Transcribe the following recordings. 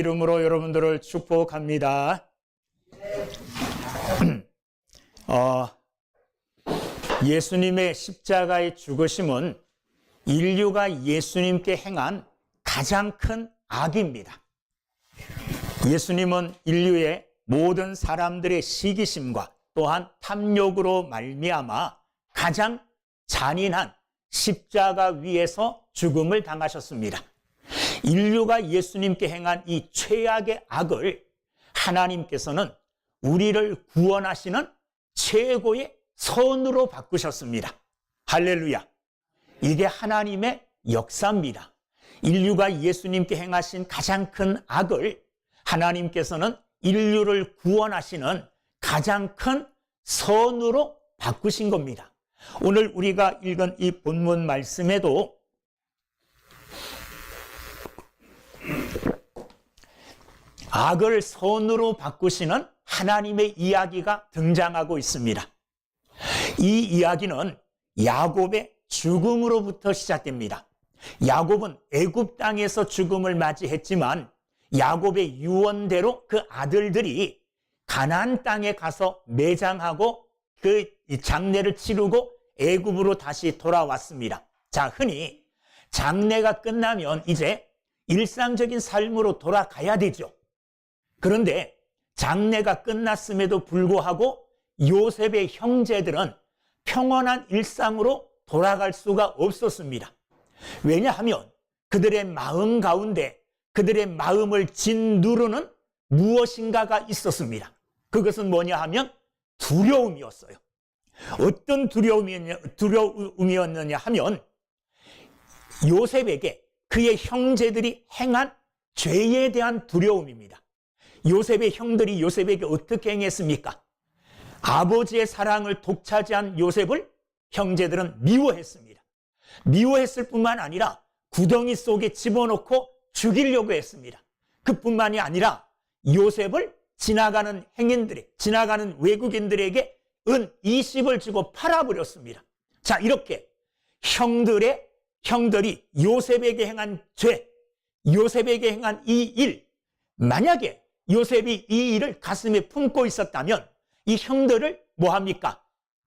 이름으로 여러분들을 축복합니다. 예수님의 십자가의 죽으심은 인류가 예수님께 행한 가장 큰 악입니다. 예수님은 인류의 모든 사람들의 시기심과 또한 탐욕으로 말미암아 가장 잔인한 십자가 위에서 죽음을 당하셨습니다. 인류가 예수님께 행한 이 최악의 악을 하나님께서는 우리를 구원하시는 최고의 선으로 바꾸셨습니다. 할렐루야. 이게 하나님의 역사입니다. 인류가 예수님께 행하신 가장 큰 악을 하나님께서는 인류를 구원하시는 가장 큰 선으로 바꾸신 겁니다. 오늘 우리가 읽은 이 본문 말씀에도 악을 선으로 바꾸시는 하나님의 이야기가 등장하고 있습니다. 이 이야기는 야곱의 죽음으로부터 시작됩니다. 야곱은 애굽 땅에서 죽음을 맞이했지만 야곱의 유언대로 그 아들들이 가나안 땅에 가서 매장하고 그 장례를 치르고 애굽으로 다시 돌아왔습니다. 자, 흔히 장례가 끝나면 이제 일상적인 삶으로 돌아가야 되죠. 그런데 장례가 끝났음에도 불구하고 요셉의 형제들은 평온한 일상으로 돌아갈 수가 없었습니다. 왜냐하면 그들의 마음 가운데 그들의 마음을 짓누르는 무엇인가가 있었습니다. 그것은 뭐냐 하면 두려움이었어요. 어떤 두려움이었느냐 하면 요셉에게 그의 형제들이 행한 죄에 대한 두려움입니다. 요셉의 형들이 요셉에게 어떻게 행했습니까? 아버지의 사랑을 독차지한 요셉을 형제들은 미워했습니다. 미워했을 뿐만 아니라 구덩이 속에 집어넣고 죽이려고 했습니다. 그뿐만이 아니라 요셉을 지나가는 행인들이, 지나가는 외국인들에게 은 20을 주고 팔아버렸습니다. 자, 이렇게 형들이 요셉에게 행한 죄, 요셉에게 행한 이 일, 만약에 요셉이 이 일을 가슴에 품고 있었다면 이 형들을 뭐합니까?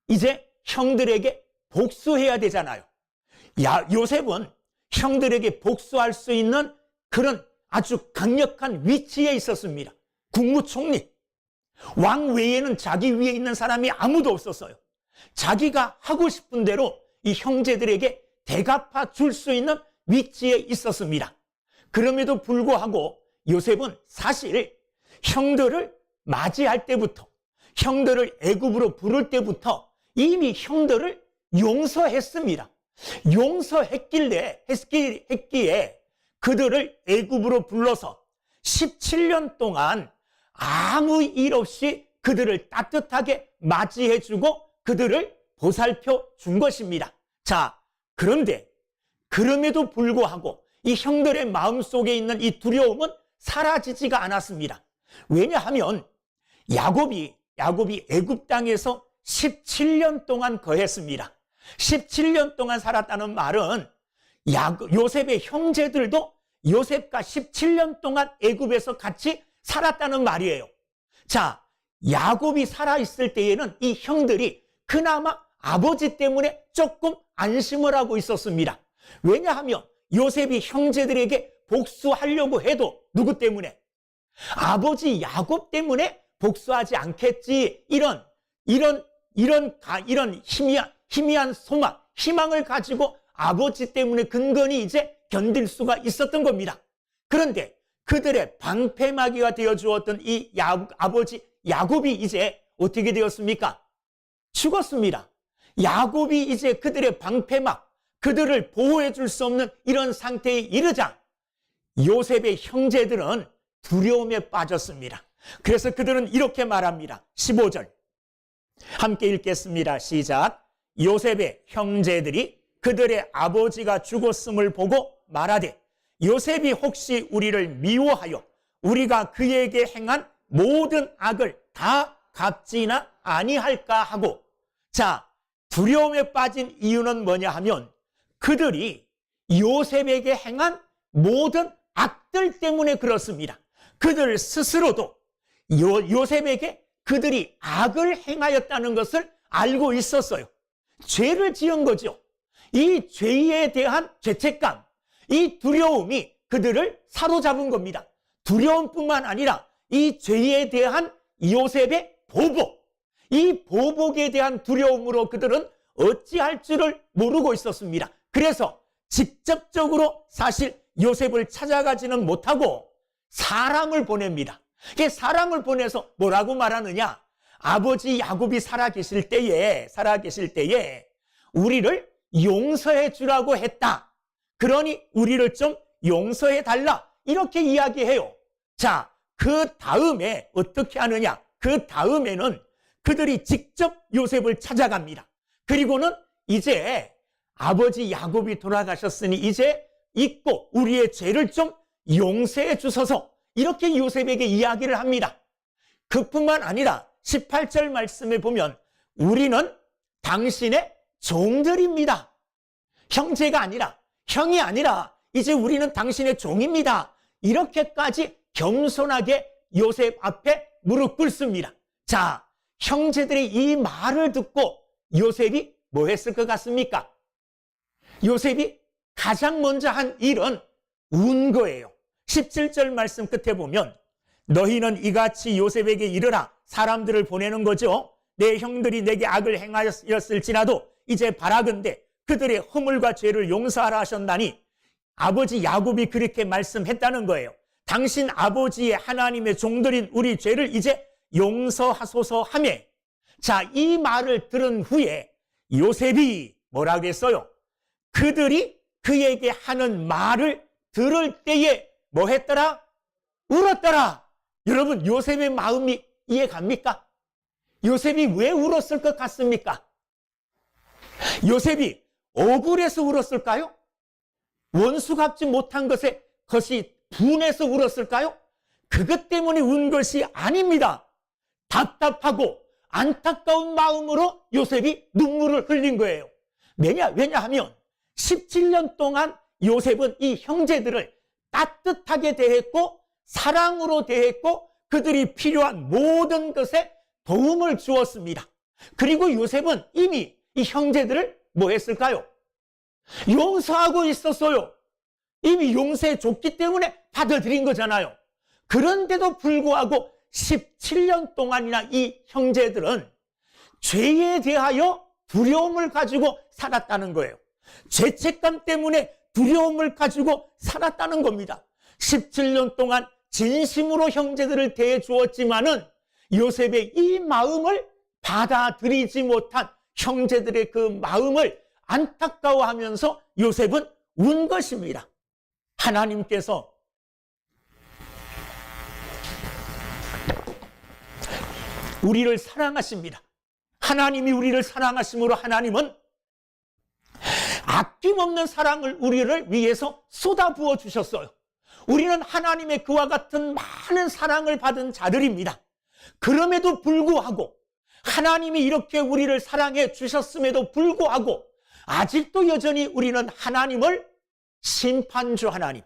이제 형들에게 복수해야 되잖아요. 요셉은 형들에게 복수할 수 있는 그런 아주 강력한 위치에 있었습니다. 국무총리. 왕 외에는 자기 위에 있는 사람이 아무도 없었어요. 자기가 하고 싶은 대로 이 형제들에게 대갚아 줄 수 있는 위치에 있었습니다. 그럼에도 불구하고 요셉은 사실 형들을 맞이할 때부터, 형들을 애굽으로 부를 때부터 이미 형들을 용서했습니다. 용서했기에 그들을 애굽으로 불러서 17년 동안 아무 일 없이 그들을 따뜻하게 맞이해주고 그들을 보살펴 준 것입니다. 자, 그런데 그럼에도 불구하고 이 형들의 마음속에 있는 이 두려움은 사라지지가 않았습니다. 왜냐하면 야곱이 애굽 땅에서 17년 동안 거했습니다. 17년 동안 살았다는 말은 요셉의 형제들도 요셉과 17년 동안 애굽에서 같이 살았다는 말이에요. 자, 야곱이 살아있을 때에는 이 형들이 그나마 아버지 때문에 조금 안심을 하고 있었습니다. 왜냐하면 요셉이 형제들에게 복수하려고 해도 누구 때문에? 아버지 야곱 때문에 복수하지 않겠지. 이런 희미한 소망, 희망을 가지고 아버지 때문에 근근히 이제 견딜 수가 있었던 겁니다. 그런데 그들의 방패막이가 되어 주었던 이 아버지 야곱이 이제 어떻게 되었습니까? 죽었습니다. 야곱이 이제 그들의 방패막, 그들을 보호해 줄 수 없는 이런 상태에 이르자 요셉의 형제들은 두려움에 빠졌습니다. 그래서 그들은 이렇게 말합니다. 15절 함께 읽겠습니다. 시작. 요셉의 형제들이 그들의 아버지가 죽었음을 보고 말하되 요셉이 혹시 우리를 미워하여 우리가 그에게 행한 모든 악을 다 갚지나 아니할까 하고, 자, 두려움에 빠진 이유는 뭐냐 하면 그들이 요셉에게 행한 모든 악들 때문에 그렇습니다. 그들 스스로도 요셉에게 그들이 악을 행하였다는 것을 알고 있었어요. 죄를 지은 거죠. 이 죄에 대한 죄책감, 이 두려움이 그들을 사로잡은 겁니다. 두려움뿐만 아니라 이 죄에 대한 요셉의 보복, 이 보복에 대한 두려움으로 그들은 어찌할 줄을 모르고 있었습니다. 그래서 직접적으로 사실 요셉을 찾아가지는 못하고 사람을 보냅니다. 사람을 보내서 뭐라고 말하느냐? 아버지 야곱이 살아계실 때에 우리를 용서해 주라고 했다. 그러니 우리를 좀 용서해 달라. 이렇게 이야기해요. 자, 그 다음에 어떻게 하느냐? 그 다음에는 그들이 직접 요셉을 찾아갑니다. 그리고는 이제 아버지 야곱이 돌아가셨으니 이제 잊고 우리의 죄를 좀 용서해 주소서. 이렇게 요셉에게 이야기를 합니다. 그뿐만 아니라 18절 말씀에 보면 우리는 당신의 종들입니다. 형제가 아니라, 형이 아니라 이제 우리는 당신의 종입니다. 이렇게까지 겸손하게 요셉 앞에 무릎 꿇습니다. 자, 형제들이 이 말을 듣고 요셉이 뭐 했을 것 같습니까? 요셉이 가장 먼저 한 일은 운 거예요. 17절 말씀 끝에 보면 너희는 이같이 요셉에게 이르라. 사람들을 보내는 거죠. 내 형들이 내게 악을 행하였을지라도 이제 바라건대 그들의 허물과 죄를 용서하라 하셨나니 아버지 야곱이 그렇게 말씀했다는 거예요. 당신 아버지의 하나님의 종들인 우리 죄를 이제 용서하소서 하며, 자, 이 말을 들은 후에 요셉이 뭐라 그랬어요? 그들이 그에게 하는 말을 들을 때에 뭐 했더라? 울었더라. 여러분, 요셉의 마음이 이해갑니까? 요셉이 왜 울었을 것 같습니까? 요셉이 억울해서 울었을까요? 원수 갚지 못한 것이 분해서 울었을까요? 그것 때문에 운 것이 아닙니다. 답답하고 안타까운 마음으로 요셉이 눈물을 흘린 거예요. 왜냐하면 17년 동안 요셉은 이 형제들을 따뜻하게 대했고 사랑으로 대했고 그들이 필요한 모든 것에 도움을 주었습니다. 그리고 요셉은 이미 이 형제들을 뭐 했을까요? 용서하고 있었어요. 이미 용서해 줬기 때문에 받아들인 거잖아요. 그런데도 불구하고 17년 동안이나 이 형제들은 죄에 대하여 두려움을 가지고 살았다는 거예요. 죄책감 때문에 두려움을 가지고 살았다는 겁니다. 17년 동안 진심으로 형제들을 대해 주었지만은 요셉의 이 마음을 받아들이지 못한 형제들의 그 마음을 안타까워하면서 요셉은 운 것입니다. 하나님께서 우리를 사랑하십니다. 하나님이 우리를 사랑하심으로 하나님은 아낌없는 사랑을 우리를 위해서 쏟아부어 주셨어요. 우리는 하나님의 그와 같은 많은 사랑을 받은 자들입니다. 그럼에도 불구하고 하나님이 이렇게 우리를 사랑해 주셨음에도 불구하고 아직도 여전히 우리는 하나님을 심판주 하나님,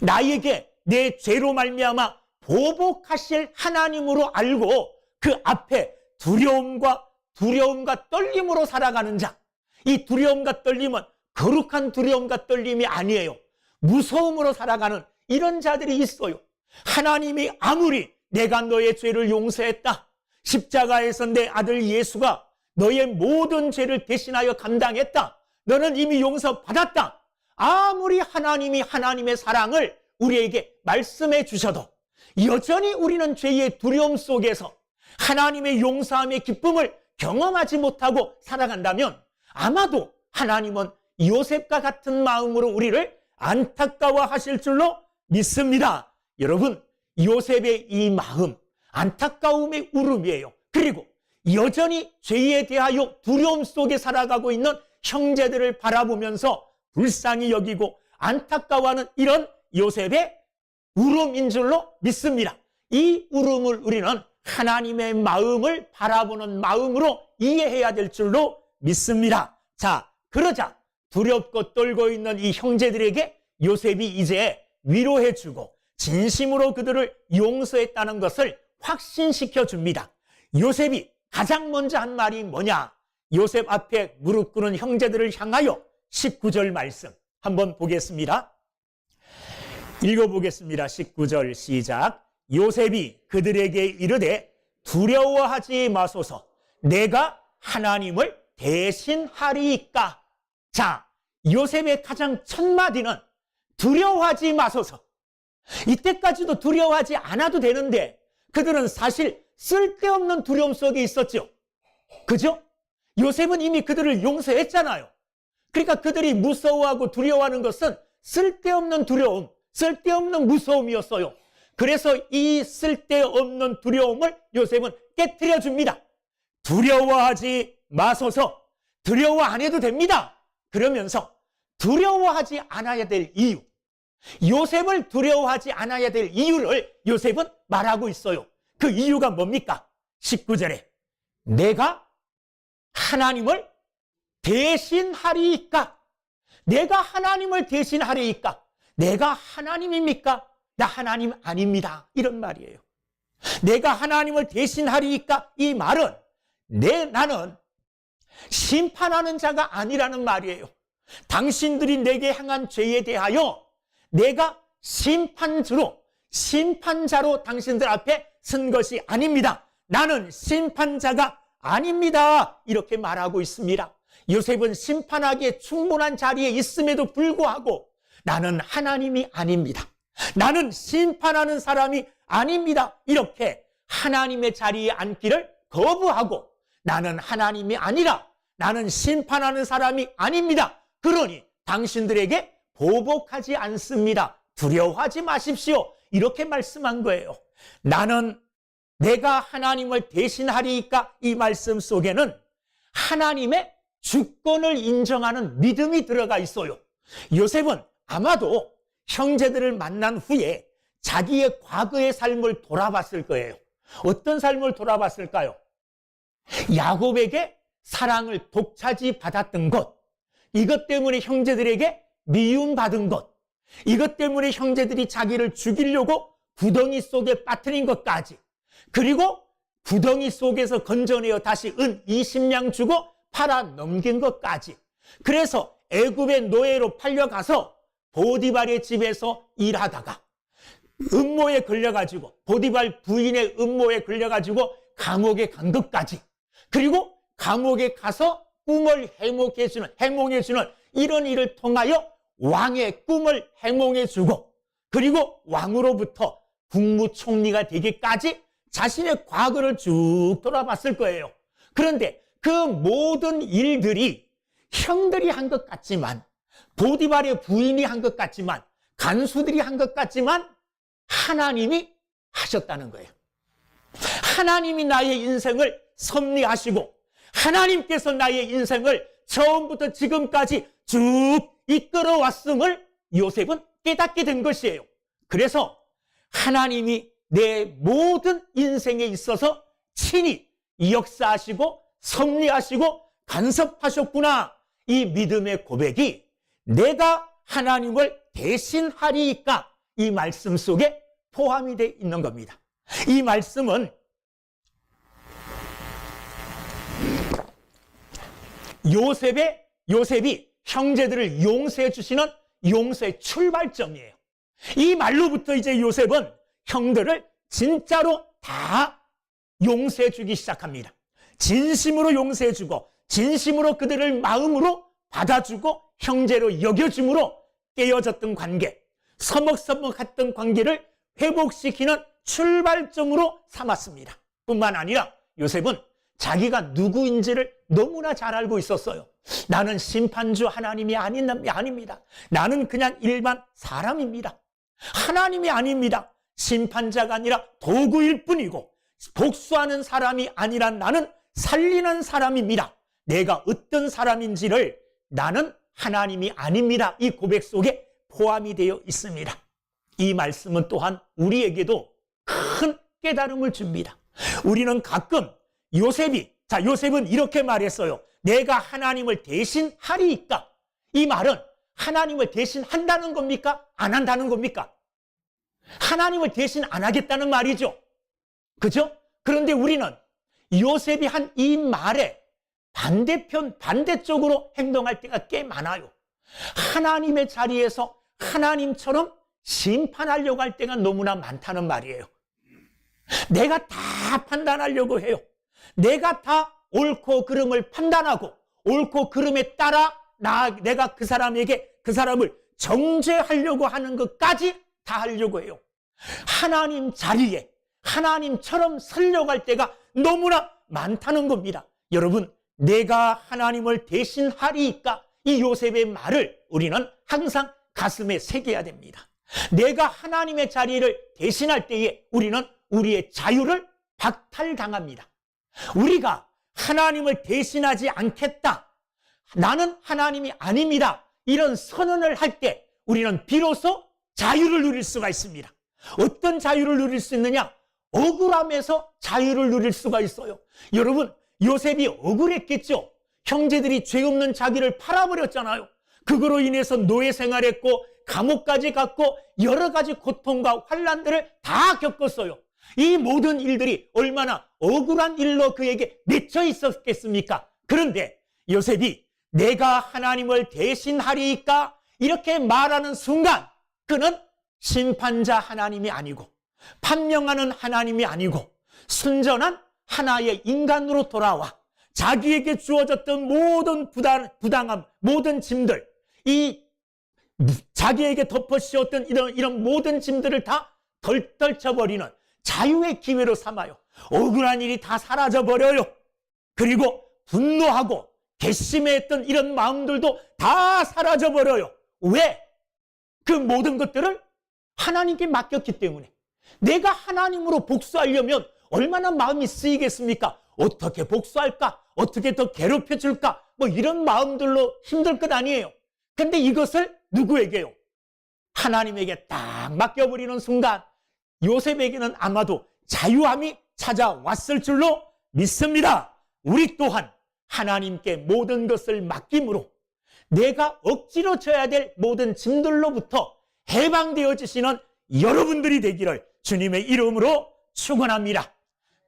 나에게 내 죄로 말미암아 보복하실 하나님으로 알고 그 앞에 두려움과 떨림으로 살아가는 자, 이 두려움과 떨림은 거룩한 두려움과 떨림이 아니에요. 무서움으로 살아가는 이런 자들이 있어요. 하나님이 아무리 내가 너의 죄를 용서했다, 십자가에서 내 아들 예수가 너의 모든 죄를 대신하여 감당했다, 너는 이미 용서받았다, 아무리 하나님이 하나님의 사랑을 우리에게 말씀해 주셔도 여전히 우리는 죄의 두려움 속에서 하나님의 용서함의 기쁨을 경험하지 못하고 살아간다면 아마도 하나님은 요셉과 같은 마음으로 우리를 안타까워하실 줄로 믿습니다. 여러분, 요셉의 이 마음, 안타까움의 울음이에요. 그리고 여전히 죄에 대하여 두려움 속에 살아가고 있는 형제들을 바라보면서 불쌍히 여기고 안타까워하는 이런 요셉의 울음인 줄로 믿습니다. 이 울음을 우리는 하나님의 마음을 바라보는 마음으로 이해해야 될 줄로 믿습니다. 자, 그러자 두렵고 떨고 있는 이 형제들에게 요셉이 이제 위로해주고 진심으로 그들을 용서했다는 것을 확신시켜 줍니다. 요셉이 가장 먼저 한 말이 뭐냐? 요셉 앞에 무릎 꿇은 형제들을 향하여 19절 말씀 한번 보겠습니다. 읽어보겠습니다. 19절 시작. 요셉이 그들에게 이르되 두려워하지 마소서, 내가 하나님을 대신하리이까. 자, 요셉의 가장 첫 마디는 두려워하지 마소서. 이때까지도 두려워하지 않아도 되는데 그들은 사실 쓸데없는 두려움 속에 있었죠. 그죠? 요셉은 이미 그들을 용서했잖아요. 그러니까 그들이 무서워하고 두려워하는 것은 쓸데없는 두려움, 쓸데없는 무서움이었어요. 그래서 이 쓸데없는 두려움을 요셉은 깨트려 줍니다. 두려워하지 마소서. 두려워 안 해도 됩니다. 그러면서 두려워하지 않아야 될 이유, 요셉을 두려워하지 않아야 될 이유를 요셉은 말하고 있어요. 그 이유가 뭡니까? 19절에 내가 하나님을 대신하리이까. 내가 하나님을 대신하리이까. 내가 하나님입니까? 나 하나님 아닙니다. 이런 말이에요. 내가 하나님을 대신하리이까. 이 말은 나는 심판하는 자가 아니라는 말이에요. 당신들이 내게 향한 죄에 대하여 내가 심판자로 당신들 앞에 선 것이 아닙니다. 나는 심판자가 아닙니다. 이렇게 말하고 있습니다. 요셉은 심판하기에 충분한 자리에 있음에도 불구하고 나는 하나님이 아닙니다. 나는 심판하는 사람이 아닙니다. 이렇게 하나님의 자리에 앉기를 거부하고 나는 하나님이 아니라 나는 심판하는 사람이 아닙니다. 그러니 당신들에게 보복하지 않습니다. 두려워하지 마십시오. 이렇게 말씀한 거예요. 내가 하나님을 대신하리이까. 이 말씀 속에는 하나님의 주권을 인정하는 믿음이 들어가 있어요. 요셉은 아마도 형제들을 만난 후에 자기의 과거의 삶을 돌아봤을 거예요. 어떤 삶을 돌아봤을까요? 야곱에게 사랑을 독차지 받았던 것, 이것 때문에 형제들에게 미움받은 것, 이것 때문에 형제들이 자기를 죽이려고 구덩이 속에 빠뜨린 것까지, 그리고 구덩이 속에서 건져내어 다시 은 20냥 주고 팔아 넘긴 것까지, 그래서 애굽의 노예로 팔려가서 보디발의 집에서 일하다가 음모에 걸려가지고, 보디발 부인의 음모에 걸려가지고 감옥에 간 것까지, 그리고 감옥에 가서 꿈을 해몽해주는 이런 일을 통하여 왕의 꿈을 해몽해주고, 그리고 왕으로부터 국무총리가 되기까지 자신의 과거를 쭉 돌아봤을 거예요. 그런데 그 모든 일들이 형들이 한 것 같지만, 보디발의 부인이 한 것 같지만, 간수들이 한 것 같지만 하나님이 하셨다는 거예요. 하나님이 나의 인생을 섭리하시고 하나님께서 나의 인생을 처음부터 지금까지 쭉 이끌어왔음을 요셉은 깨닫게 된 것이에요. 그래서 하나님이 내 모든 인생에 있어서 친히 역사하시고 섭리하시고 간섭하셨구나. 이 믿음의 고백이 내가 하나님을 대신하리이까, 이 말씀 속에 포함이 되어 있는 겁니다. 이 말씀은 요셉이 형제들을 용서해 주시는 용서의 출발점이에요. 이 말로부터 이제 요셉은 형들을 진짜로 다 용서해 주기 시작합니다. 진심으로 용서해 주고 진심으로 그들을 마음으로 받아주고 형제로 여겨줌으로 깨어졌던 관계, 서먹서먹했던 관계를 회복시키는 출발점으로 삼았습니다. 뿐만 아니라 요셉은 자기가 누구인지를 너무나 잘 알고 있었어요. 나는 심판주 하나님이 아닙니다. 나는 그냥 일반 사람입니다. 하나님이 아닙니다. 심판자가 아니라 도구일 뿐이고 복수하는 사람이 아니라 나는 살리는 사람입니다. 내가 어떤 사람인지를 나는 하나님이 아닙니다. 이 고백 속에 포함이 되어 있습니다. 이 말씀은 또한 우리에게도 큰 깨달음을 줍니다. 우리는 가끔 요셉은 이렇게 말했어요. 내가 하나님을 대신하리이까. 이 말은 하나님을 대신한다는 겁니까? 안 한다는 겁니까? 하나님을 대신 안 하겠다는 말이죠. 그죠? 그런데 우리는 요셉이 한 이 말에 반대쪽으로 행동할 때가 꽤 많아요. 하나님의 자리에서 하나님처럼 심판하려고 할 때가 너무나 많다는 말이에요. 내가 다 판단하려고 해요. 내가 다 옳고 그름을 판단하고 옳고 그름에 따라 내가 그 사람을 정죄하려고 하는 것까지 다 하려고 해요. 하나님 자리에 하나님처럼 서려고 할 때가 너무나 많다는 겁니다. 여러분, 내가 하나님을 대신하리이까, 이 요셉의 말을 우리는 항상 가슴에 새겨야 됩니다. 내가 하나님의 자리를 대신할 때에 우리는 우리의 자유를 박탈당합니다. 우리가 하나님을 대신하지 않겠다, 나는 하나님이 아닙니다, 이런 선언을 할 때 우리는 비로소 자유를 누릴 수가 있습니다. 어떤 자유를 누릴 수 있느냐? 억울함에서 자유를 누릴 수가 있어요. 여러분, 요셉이 억울했겠죠. 형제들이 죄 없는 자기를 팔아버렸잖아요. 그거로 인해서 노예 생활했고 감옥까지 갔고 여러 가지 고통과 환난들을 다 겪었어요. 이 모든 일들이 얼마나 억울한 일로 그에게 맺혀 있었겠습니까? 그런데 요셉이 내가 하나님을 대신하리이까 이렇게 말하는 순간 그는 심판자 하나님이 아니고 판명하는 하나님이 아니고 순전한 하나의 인간으로 돌아와 자기에게 주어졌던 모든 부당함, 모든 짐들, 이 자기에게 덮어씌웠던 이런 모든 짐들을 다 덜떨쳐버리는 자유의 기회로 삼아요. 억울한 일이 다 사라져버려요. 그리고 분노하고 괘씸했던 이런 마음들도 다 사라져버려요. 왜? 그 모든 것들을 하나님께 맡겼기 때문에. 내가 하나님으로 복수하려면 얼마나 마음이 쓰이겠습니까? 어떻게 복수할까? 어떻게 더 괴롭혀줄까? 뭐 이런 마음들로 힘들 것 아니에요. 근데 이것을 누구에게요? 하나님에게 딱 맡겨버리는 순간 요셉에게는 아마도 자유함이 찾아왔을 줄로 믿습니다. 우리 또한 하나님께 모든 것을 맡김으로 내가 억지로 져야 될 모든 짐들로부터 해방되어지시는 여러분들이 되기를 주님의 이름으로 축원합니다.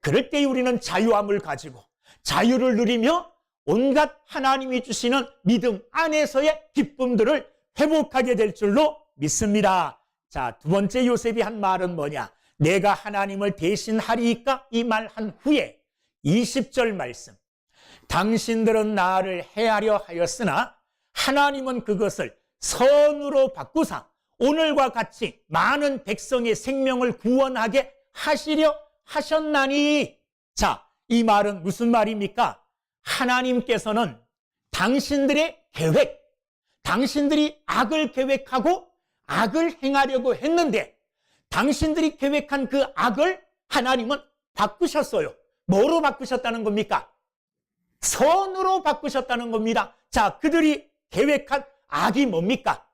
그럴 때 우리는 자유함을 가지고 자유를 누리며 온갖 하나님이 주시는 믿음 안에서의 기쁨들을 회복하게 될 줄로 믿습니다. 자, 두 번째 요셉이 한 말은 뭐냐? 내가 하나님을 대신하리이까? 이 말 한 후에 20절 말씀. 당신들은 나를 해하려 하였으나 하나님은 그것을 선으로 바꾸사 오늘과 같이 많은 백성의 생명을 구원하게 하시려 하셨나니. 자, 이 말은 무슨 말입니까? 하나님께서는 당신들의 계획, 당신들이 악을 계획하고 악을 행하려고 했는데 당신들이 계획한 그 악을 하나님은 바꾸셨어요. 뭐로 바꾸셨다는 겁니까? 선으로 바꾸셨다는 겁니다. 자, 그들이 계획한 악이 뭡니까?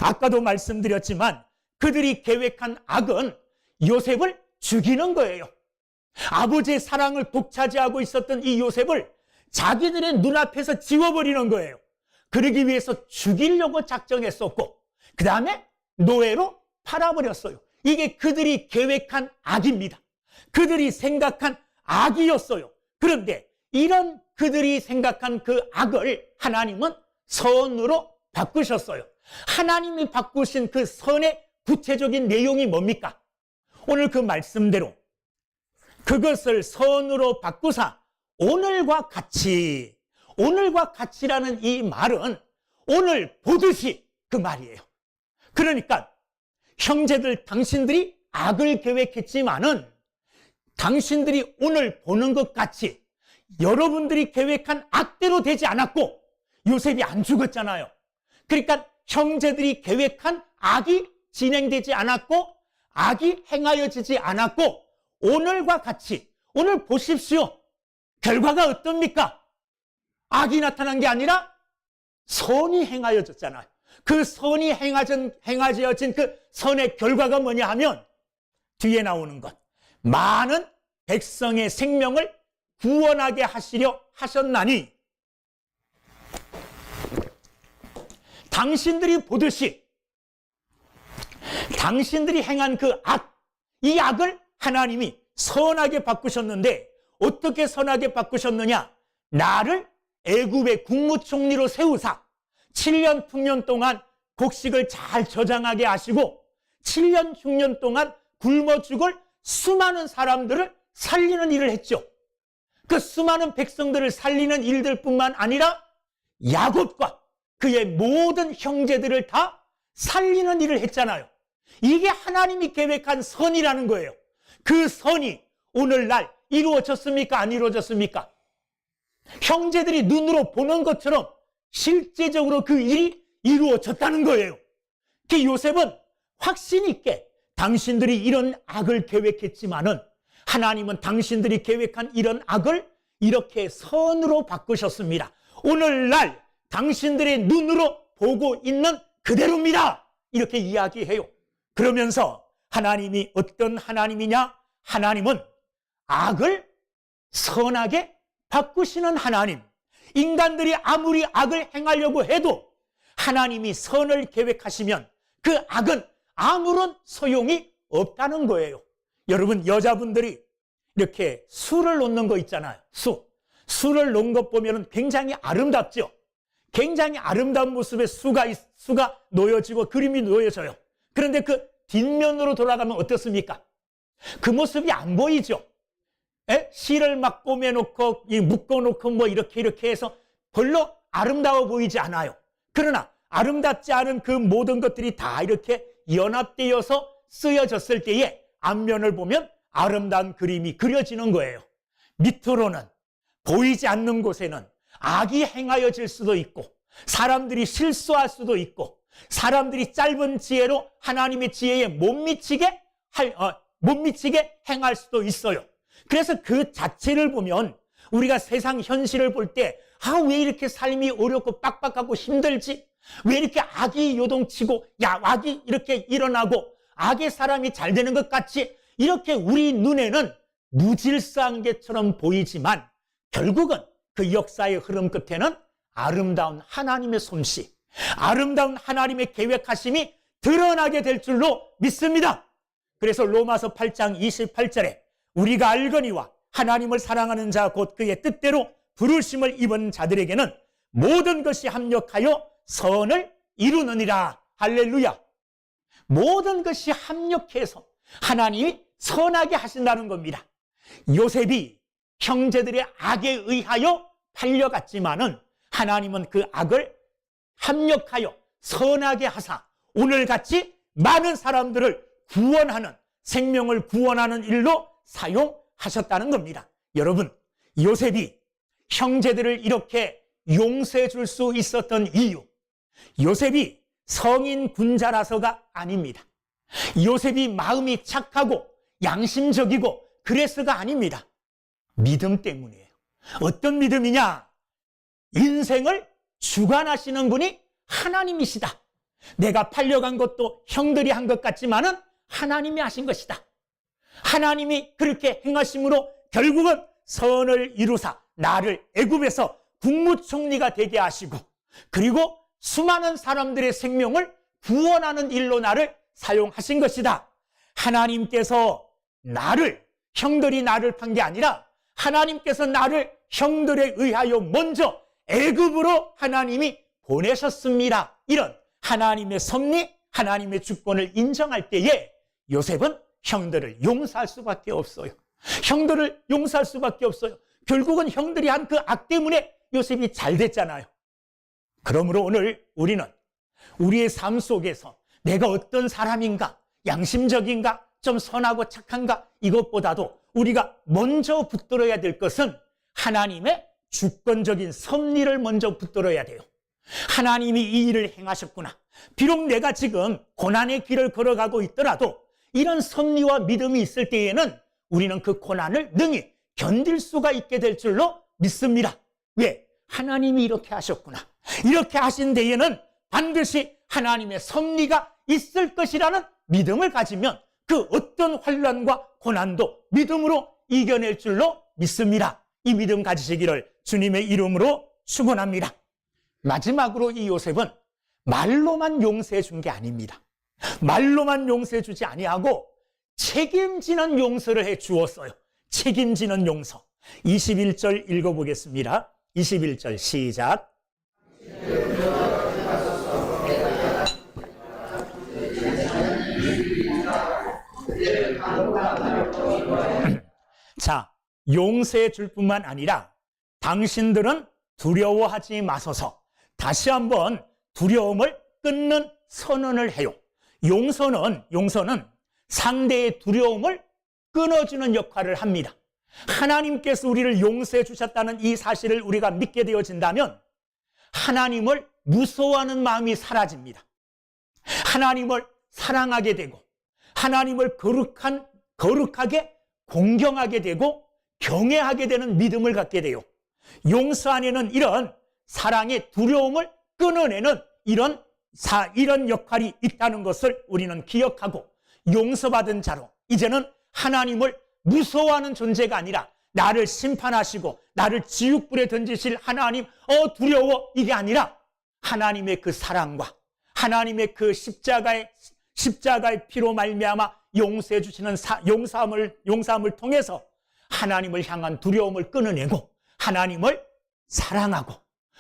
아까도 말씀드렸지만 그들이 계획한 악은 요셉을 죽이는 거예요. 아버지의 사랑을 독차지하고 있었던 이 요셉을 자기들의 눈앞에서 지워버리는 거예요. 그러기 위해서 죽이려고 작정했었고 그 다음에 노예로 팔아버렸어요. 이게 그들이 계획한 악입니다. 그들이 생각한 악이었어요. 그런데 이런 그들이 생각한 그 악을 하나님은 선으로 바꾸셨어요. 하나님이 바꾸신 그 선의 구체적인 내용이 뭡니까? 오늘 그 말씀대로 그것을 선으로 바꾸사 오늘과 같이, 오늘과 같이라는 이 말은 오늘 보듯이 그 말이에요. 그러니까 형제들, 당신들이 악을 계획했지만은 당신들이 오늘 보는 것 같이 여러분들이 계획한 악대로 되지 않았고 요셉이 안 죽었잖아요. 그러니까 형제들이 계획한 악이 진행되지 않았고 악이 행하여지지 않았고 오늘과 같이, 오늘 보십시오. 결과가 어떻습니까? 악이 나타난 게 아니라 선이 행하여졌잖아요. 그 선이 행하여진 그 선의 결과가 뭐냐 하면 뒤에 나오는 것. 많은 백성의 생명을 구원하게 하시려 하셨나니 당신들이 보듯이 당신들이 행한 그 악, 이 악을 하나님이 선하게 바꾸셨는데 어떻게 선하게 바꾸셨느냐? 나를 애굽의 국무총리로 세우사 7년 풍년 동안 곡식을 잘 저장하게 하시고 7년 6년 동안 굶어 죽을 수많은 사람들을 살리는 일을 했죠. 그 수많은 백성들을 살리는 일들뿐만 아니라 야곱과 그의 모든 형제들을 다 살리는 일을 했잖아요. 이게 하나님이 계획한 선이라는 거예요. 그 선이 오늘날 이루어졌습니까? 안 이루어졌습니까? 형제들이 눈으로 보는 것처럼 실제적으로 그 일이 이루어졌다는 거예요. 그 요셉은 확신 있게 당신들이 이런 악을 계획했지만은 하나님은 당신들이 계획한 이런 악을 이렇게 선으로 바꾸셨습니다. 오늘날 당신들의 눈으로 보고 있는 그대로입니다. 이렇게 이야기해요. 그러면서 하나님이 어떤 하나님이냐? 하나님은 악을 선하게 바꾸시는 하나님. 인간들이 아무리 악을 행하려고 해도 하나님이 선을 계획하시면 그 악은 아무런 소용이 없다는 거예요. 여러분, 여자분들이 이렇게 술을 놓는 거 있잖아요. 술을 놓은 것 보면 굉장히 아름답죠. 굉장히 아름다운 모습의 수가 놓여지고 그림이 놓여져요. 그런데 그 뒷면으로 돌아가면 어떻습니까? 그 모습이 안 보이죠. 실을 막 꼬매놓고 묶어놓고 뭐 이렇게 해서 별로 아름다워 보이지 않아요. 그러나 아름답지 않은 그 모든 것들이 다 이렇게 연합되어서 쓰여졌을 때에 앞면을 보면 아름다운 그림이 그려지는 거예요. 밑으로는 보이지 않는 곳에는 악이 행하여질 수도 있고 사람들이 실수할 수도 있고 사람들이 짧은 지혜로 하나님의 지혜에 못 미치게 행할 수도 있어요. 그래서 그 자체를 보면 우리가 세상 현실을 볼 때 왜 이렇게 삶이 어렵고 빡빡하고 힘들지? 왜 이렇게 악이 요동치고 악이 이렇게 일어나고 악의 사람이 잘 되는 것 같이 이렇게 우리 눈에는 무질서한 것처럼 보이지만 결국은 그 역사의 흐름 끝에는 아름다운 하나님의 솜씨, 아름다운 하나님의 계획하심이 드러나게 될 줄로 믿습니다. 그래서 로마서 8장 28절에 우리가 알거니와 하나님을 사랑하는 자 곧 그의 뜻대로 부르심을 입은 자들에게는 모든 것이 합력하여 선을 이루느니라. 할렐루야. 모든 것이 합력해서 하나님이 선하게 하신다는 겁니다. 요셉이 형제들의 악에 의하여 팔려갔지만은 하나님은 그 악을 합력하여 선하게 하사 오늘같이 많은 사람들을 구원하는, 생명을 구원하는 일로 사용하셨다는 겁니다. 여러분, 요셉이 형제들을 이렇게 용서해 줄 수 있었던 이유, 요셉이 성인 군자라서가 아닙니다. 요셉이 마음이 착하고 양심적이고 그래서가 아닙니다. 믿음 때문이에요. 어떤 믿음이냐? 인생을 주관하시는 분이 하나님이시다. 내가 팔려간 것도 형들이 한 것 같지만은 하나님이 하신 것이다. 하나님이 그렇게 행하심으로 결국은 선을 이루사 나를 애굽에서 국무총리가 되게 하시고 그리고 수많은 사람들의 생명을 구원하는 일로 나를 사용하신 것이다. 하나님께서 형들이 나를 판 게 아니라 하나님께서 나를 형들에 의하여 먼저 애굽으로 하나님이 보내셨습니다. 이런 하나님의 섭리, 하나님의 주권을 인정할 때에 요셉은 형들을 용서할 수밖에 없어요. 형들을 용서할 수밖에 없어요. 결국은 형들이 한 그 악 때문에 요셉이 잘 됐잖아요. 그러므로 오늘 우리는 우리의 삶 속에서 내가 어떤 사람인가, 양심적인가, 좀 선하고 착한가, 이것보다도 우리가 먼저 붙들어야 될 것은 하나님의 주권적인 섭리를 먼저 붙들어야 돼요. 하나님이 이 일을 행하셨구나. 비록 내가 지금 고난의 길을 걸어가고 있더라도 이런 섭리와 믿음이 있을 때에는 우리는 그 고난을 능히 견딜 수가 있게 될 줄로 믿습니다. 왜? 하나님이 이렇게 하셨구나. 이렇게 하신 데에는 반드시 하나님의 섭리가 있을 것이라는 믿음을 가지면 그 어떤 환난과 고난도 믿음으로 이겨낼 줄로 믿습니다. 이 믿음 가지시기를 주님의 이름으로 축원합니다. 마지막으로 이 요셉은 말로만 용서해 준 게 아닙니다. 말로만 용서해 주지 아니하고 책임지는 용서를 해 주었어요. 책임지는 용서. 21절 읽어보겠습니다. 21절 시작. 자, 용서해 줄 뿐만 아니라 당신들은 두려워하지 마소서. 다시 한번 두려움을 끊는 선언을 해요. 용서는 상대의 두려움을 끊어주는 역할을 합니다. 하나님께서 우리를 용서해 주셨다는 이 사실을 우리가 믿게 되어진다면 하나님을 무서워하는 마음이 사라집니다. 하나님을 사랑하게 되고 하나님을 거룩하게 공경하게 되고 경외하게 되는 믿음을 갖게 돼요. 용서 안에는 이런 사랑의 두려움을 끊어내는 이런 역할이 있다는 것을 우리는 기억하고 용서받은 자로 이제는 하나님을 무서워하는 존재가 아니라 나를 심판하시고 나를 지옥불에 던지실 하나님 두려워 이게 아니라 하나님의 그 사랑과 하나님의 그 십자가의 피로 말미암아 용서해 주시는 용서함을 통해서 하나님을 향한 두려움을 끊어내고 하나님을 사랑하고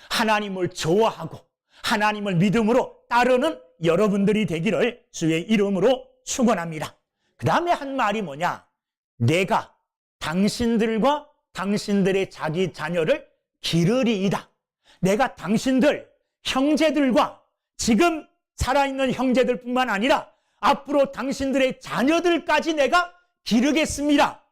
하나님을 좋아하고 하나님을 믿음으로 따르는 여러분들이 되기를 주의 이름으로 축원합니다. 그 다음에 한 말이 뭐냐? 내가 당신들과 당신들의 자기 자녀를 기르리이다. 내가 당신들 형제들과 지금 살아있는 형제들뿐만 아니라 앞으로 당신들의 자녀들까지 내가 기르겠습니다.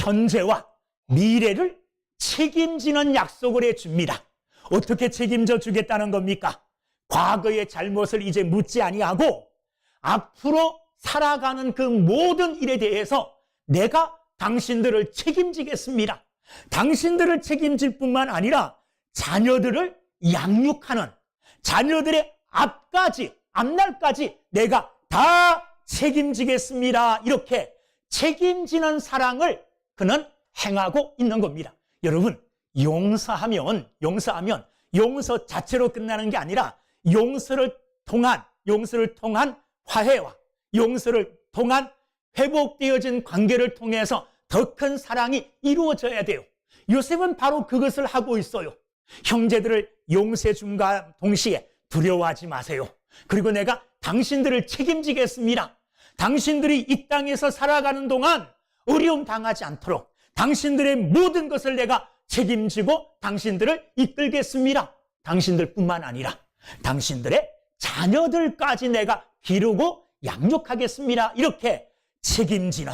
현재와 미래를 책임지는 약속을 해줍니다. 어떻게 책임져 주겠다는 겁니까? 과거의 잘못을 이제 묻지 아니하고 앞으로 살아가는 그 모든 일에 대해서 내가 당신들을 책임지겠습니다. 당신들을 책임질 뿐만 아니라 자녀들을 양육하는 자녀들의 앞날까지 내가 다 책임지겠습니다. 이렇게 책임지는 사랑을 그는 행하고 있는 겁니다. 여러분, 용서하면 용서 자체로 끝나는 게 아니라 용서를 통한 화해와 용서를 통한 회복되어진 관계를 통해서 더 큰 사랑이 이루어져야 돼요. 요셉은 바로 그것을 하고 있어요. 형제들을 용서해 줌과 동시에 두려워하지 마세요. 그리고 내가 당신들을 책임지겠습니다. 당신들이 이 땅에서 살아가는 동안 어려움 당하지 않도록 당신들의 모든 것을 내가 책임지고 당신들을 이끌겠습니다. 당신들뿐만 아니라 당신들의 자녀들까지 내가 기르고 양육하겠습니다. 이렇게 책임지는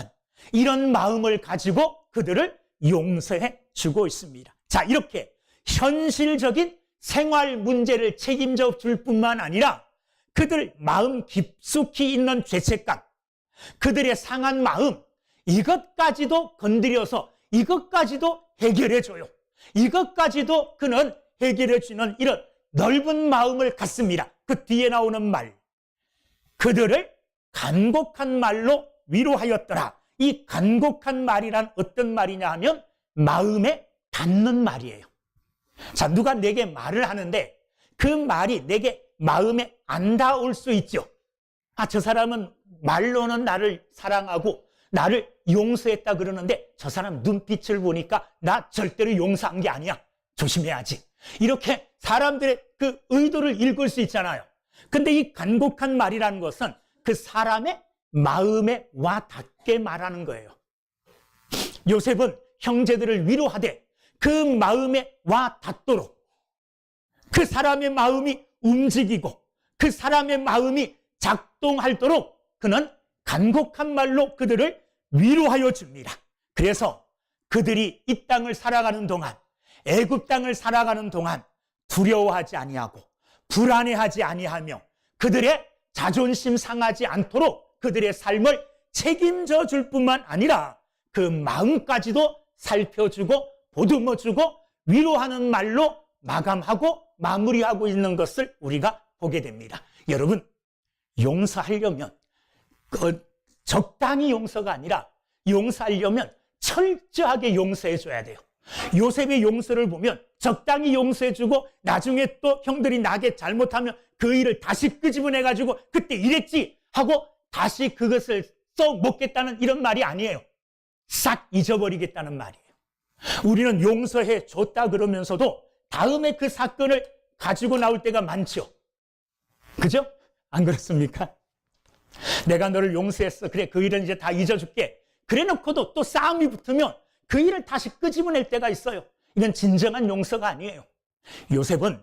이런 마음을 가지고 그들을 용서해 주고 있습니다. 자, 이렇게 현실적인 생활 문제를 책임져 줄 뿐만 아니라 그들 마음 깊숙이 있는 죄책감, 그들의 상한 마음, 이것까지도 건드려서 이것까지도 해결해 줘요. 이것까지도 그는 해결해 주는 이런 넓은 마음을 갖습니다. 그 뒤에 나오는 말, 그들을 간곡한 말로 위로하였더라. 이 간곡한 말이란 어떤 말이냐 하면 마음에 닿는 말이에요. 자, 누가 내게 말을 하는데 그 말이 내게 마음에 안 닿을 수 있죠. 저 사람은 말로는 나를 사랑하고 나를 용서했다 그러는데 저 사람 눈빛을 보니까 나 절대로 용서한 게 아니야. 조심해야지. 이렇게 사람들의 그 의도를 읽을 수 있잖아요. 근데 이 간곡한 말이라는 것은 그 사람의 마음에 와 닿게 말하는 거예요. 요셉은 형제들을 위로하되 그 마음에 와 닿도록 그 사람의 마음이 움직이고 그 사람의 마음이 작동하도록 그는 간곡한 말로 그들을 위로하여 줍니다. 그래서 그들이 이 땅을 살아가는 동안, 애굽 땅을 살아가는 동안 두려워하지 아니하고 불안해하지 아니하며 그들의 자존심 상하지 않도록 그들의 삶을 책임져 줄 뿐만 아니라 그 마음까지도 살펴주고 보듬어주고 위로하는 말로 마감하고 마무리하고 있는 것을 우리가 보게 됩니다. 여러분, 용서하려면 적당히 용서가 아니라 용서하려면 철저하게 용서해 줘야 돼요. 요셉의 용서를 보면 적당히 용서해주고 나중에 또 형들이 나게 잘못하면 그 일을 다시 끄집어내가지고 그때 이랬지 하고 다시 그것을 써먹겠다는 이런 말이 아니에요. 싹 잊어버리겠다는 말이에요. 우리는 용서해 줬다 그러면서도 다음에 그 사건을 가지고 나올 때가 많죠. 그죠? 안 그렇습니까? 내가 너를 용서했어. 그래, 그 일은 이제 다 잊어줄게. 그래 놓고도 또 싸움이 붙으면 그 일을 다시 끄집어낼 때가 있어요. 이건 진정한 용서가 아니에요. 요셉은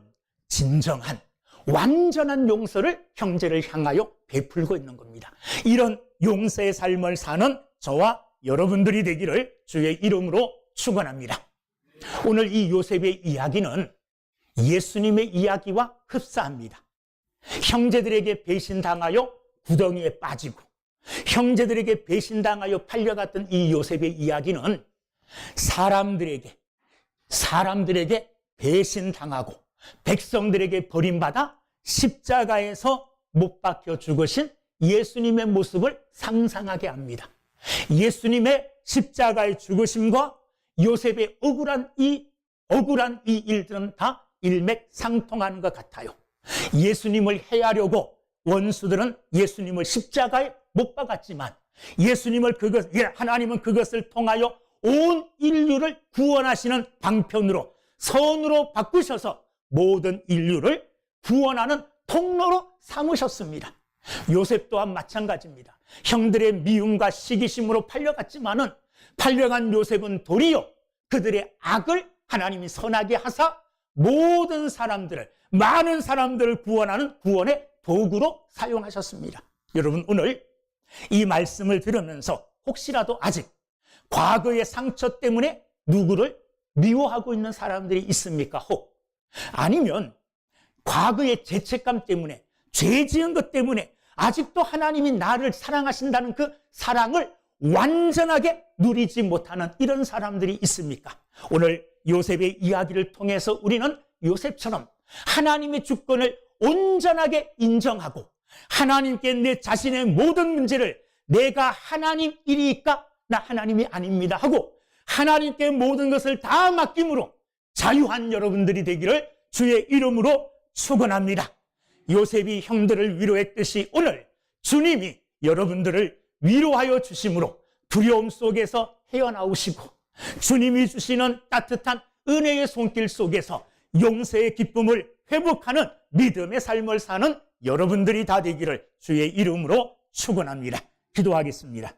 진정한 완전한 용서를 형제를 향하여 베풀고 있는 겁니다. 이런 용서의 삶을 사는 저와 여러분들이 되기를 주의 이름으로 축원합니다. 오늘 이 요셉의 이야기는 예수님의 이야기와 흡사합니다. 형제들에게 배신당하여 구덩이에 빠지고 형제들에게 배신당하여 팔려갔던 이 요셉의 이야기는 사람들에게 배신당하고 백성들에게 버림받아 십자가에서 못 박혀 죽으신 예수님의 모습을 상상하게 합니다. 예수님의 십자가의 죽으심과 요셉의 억울한 이 일들은 다 일맥상통하는 것 같아요. 예수님을 해하려고 원수들은 예수님을 십자가에 못 박았지만 하나님은 그것을 통하여 온 인류를 구원하시는 방편으로 선으로 바꾸셔서 모든 인류를 구원하는 통로로 삼으셨습니다. 요셉 또한 마찬가지입니다. 형들의 미움과 시기심으로 팔려갔지만은 팔려간 요셉은 도리어 그들의 악을 하나님이 선하게 하사 모든 사람들을, 많은 사람들을 구원하는 구원의 도구로 사용하셨습니다. 여러분, 오늘 이 말씀을 들으면서 혹시라도 아직 과거의 상처 때문에 누구를 미워하고 있는 사람들이 있습니까? 혹 아니면 과거의 죄책감 때문에, 죄 지은 것 때문에 아직도 하나님이 나를 사랑하신다는 그 사랑을 완전하게 누리지 못하는 이런 사람들이 있습니까? 오늘 요셉의 이야기를 통해서 우리는 요셉처럼 하나님의 주권을 온전하게 인정하고 하나님께 내 자신의 모든 문제를 내가 하나님 일이니까 나 하나님이 아닙니다 하고 하나님께 모든 것을 다 맡김으로 자유한 여러분들이 되기를 주의 이름으로 축원합니다. 요셉이 형들을 위로했듯이 오늘 주님이 여러분들을 위로하여 주심으로 두려움 속에서 헤어나오시고 주님이 주시는 따뜻한 은혜의 손길 속에서 용서의 기쁨을 회복하는 믿음의 삶을 사는 여러분들이 다 되기를 주의 이름으로 축원합니다. 기도하겠습니다.